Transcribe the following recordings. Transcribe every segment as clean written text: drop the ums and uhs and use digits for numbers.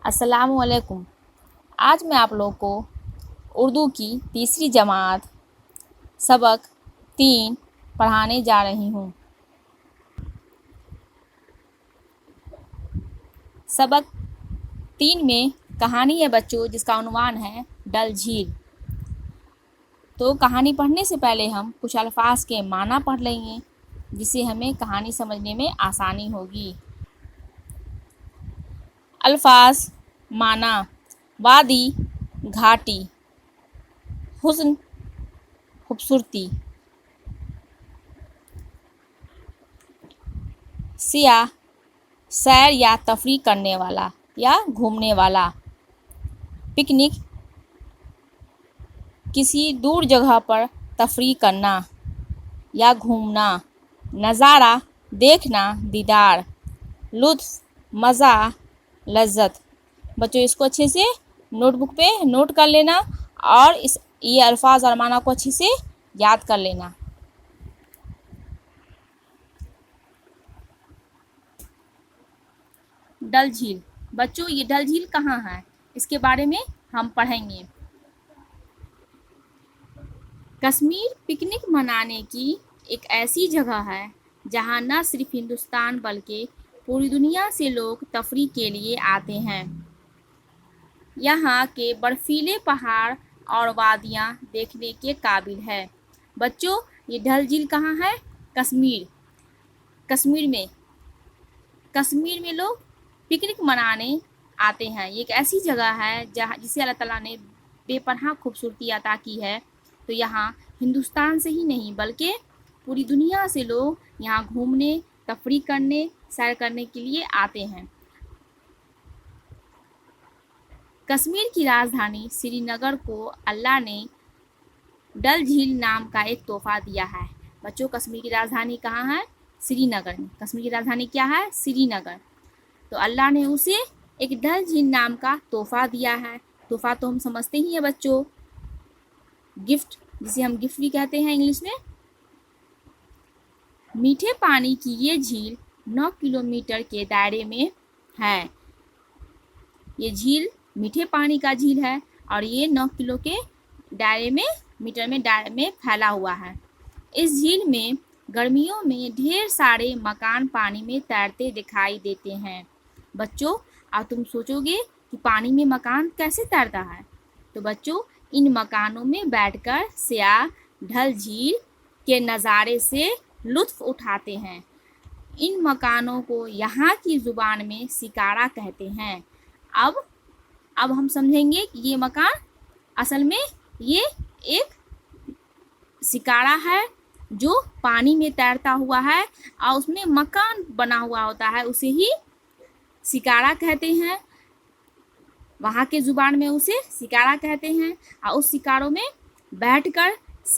السلام علیکم۔ آج میں آپ لوگ کو اردو کی تیسری جماعت سبق 3 پڑھانے جا رہی ہوں۔ سبق 3 میں کہانی ہے بچوں، جس کا عنوان ہے ڈل جھیل۔ تو کہانی پڑھنے سے پہلے ہم کچھ الفاظ کے معنی پڑھ لیں گے، جس سے ہمیں کہانی سمجھنے میں آسانی ہوگی۔ الفاظ معنی: وادی گھاٹی، حسن خوبصورتی، سیاح سیر یا تفریح کرنے والا یا گھومنے والا، پکنک کسی دور جگہ پر تفریح کرنا یا گھومنا، نظارہ دیکھنا، دیدار، لطف مزہ، لذت۔ بچوں اس کو اچھے سے نوٹ بک پہ نوٹ کر لینا اور یہ الفاظ اور معنی کو اچھے سے یاد کر لینا۔ ڈل جھیل۔ بچوں یہ ڈل جھیل کہاں ہے، اس کے بارے میں ہم پڑھیں گے۔ کشمیر پکنک منانے کی ایک ایسی جگہ ہے جہاں نہ صرف ہندوستان بلکہ پوری دنیا سے لوگ تفریح کے لیے آتے ہیں۔ یہاں کے برفیلے پہاڑ اور وادیاں دیکھنے کے قابل ہے۔ بچوں یہ ڈل جھیل کہاں ہے؟ کشمیر میں لوگ پکنک منانے آتے ہیں۔ یہ ایک ایسی جگہ ہے جسے اللہ تعالیٰ نے بے پناہ خوبصورتی عطا کی ہے۔ تو یہاں ہندوستان سے ہی نہیں بلکہ پوری دنیا سے لوگ یہاں گھومنے، تفریح کرنے، سیر کرنے کے لیے آتے ہیں۔ کشمیر کی راجدھانی سری نگر کو اللہ نے ڈل جھیل نام کا ایک تحفہ دیا ہے۔ بچوں کشمیر کی راجدھانی کہاں ہے؟ سری نگر میں۔ کشمیر کی راجدھانی کیا ہے؟ سری نگر۔ تو اللہ نے اسے ایک ڈل جھیل نام کا تحفہ دیا ہے۔ تحفہ تو ہم سمجھتے ہی ہیں بچوں، گفٹ، جسے ہم گفٹ بھی کہتے ہیں انگلش میں۔ میٹھے پانی کی یہ جھیل 9 کلومیٹر کے دائرے میں ہے۔ یہ جھیل میٹھے پانی کا جھیل ہے اور یہ 9 کلو کے میٹر میں پھیلا ہوا ہے۔ اس جھیل میں گرمیوں میں ڈھیر سارے مکان پانی میں تیرتے دکھائی دیتے ہیں۔ بچوں اب تم سوچو گے کہ پانی میں مکان کیسے تیرتا ہے؟ تو بچوں ان مکانوں میں بیٹھ کر سیاح ڈل جھیل کے نظارے سے لطف اٹھاتے ہیں۔ ان مکانوں کو یہاں کی زبان میں سکارا کہتے ہیں۔ اب ہم سمجھیں گے کہ یہ مکان اصل میں یہ ایک سکارا ہے جو پانی میں تیرتا ہوا ہے اور اس میں مکان بنا ہوا ہوتا ہے، اسے ہی سکارا کہتے ہیں۔ وہاں کے زبان میں اسے سکارا کہتے ہیں اور اس سکاروں میں بیٹھ کر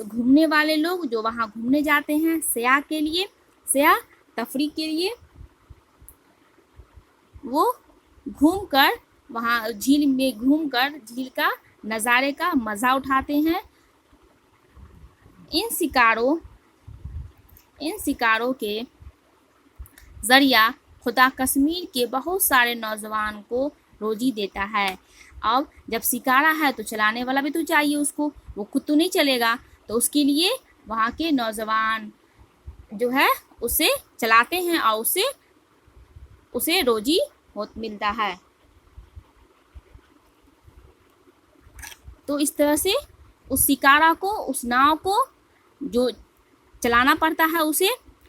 گھومنے والے لوگ جو وہاں گھومنے جاتے ہیں سیاح تفریح کے لیے، وہ گھوم کر وہاں جھیل میں جھیل کا نظارے کا مزہ اٹھاتے ہیں۔ ان سکاروں کے ذریعہ خدا کشمیر کے بہت سارے نوجوان کو روزی دیتا ہے۔ اب جب سکارا ہے تو چلانے والا بھی تو چاہیے اس کو، وہ خود تو نہیں چلے گا، تو اس کے لیے وہاں کے نوجوان جو ہے اسے چلاتے ہیں اور اسے روزی ملتا ہے۔ تو اس طرح سے اس سکارا کو، اس ناؤ کو جو چلانا پڑتا ہے اسے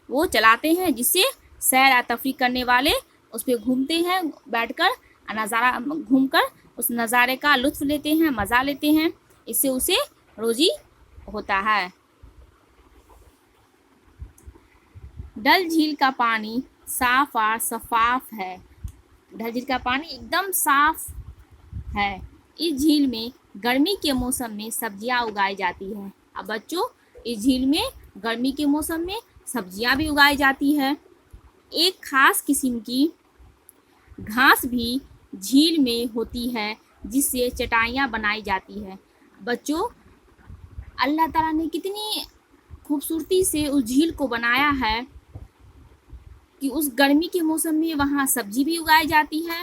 وہ چلاتے ہیں، جس سے سیر و تفریح کرنے والے اس پہ گھومتے ہیں، بیٹھ کر گھوم کر اس نظارے کا لطف لیتے ہیں، مزہ لیتے ہیں، اس سے اسے روزی ہوتا ہے۔ ڈل جھیل کا پانی صاف اور شفاف ہے۔ ڈل جھیل کا پانی ایک دم صاف ہے۔ اس جھیل میں گرمی کے موسم میں سبزیاں اگائی جاتی ہیں۔ اب بچوں اس جھیل میں گرمی کے موسم میں سبزیاں بھی اگائی جاتی ہے۔ ایک خاص قسم کی گھاس بھی جھیل میں ہوتی ہے جس سے چٹائیاں بنائی جاتی ہے۔ بچوں اللہ تعالیٰ نے کتنی خوبصورتی سے اس جھیل کو بنایا ہے کہ اس گرمی کے موسم میں وہاں سبزی بھی اگائی جاتی ہے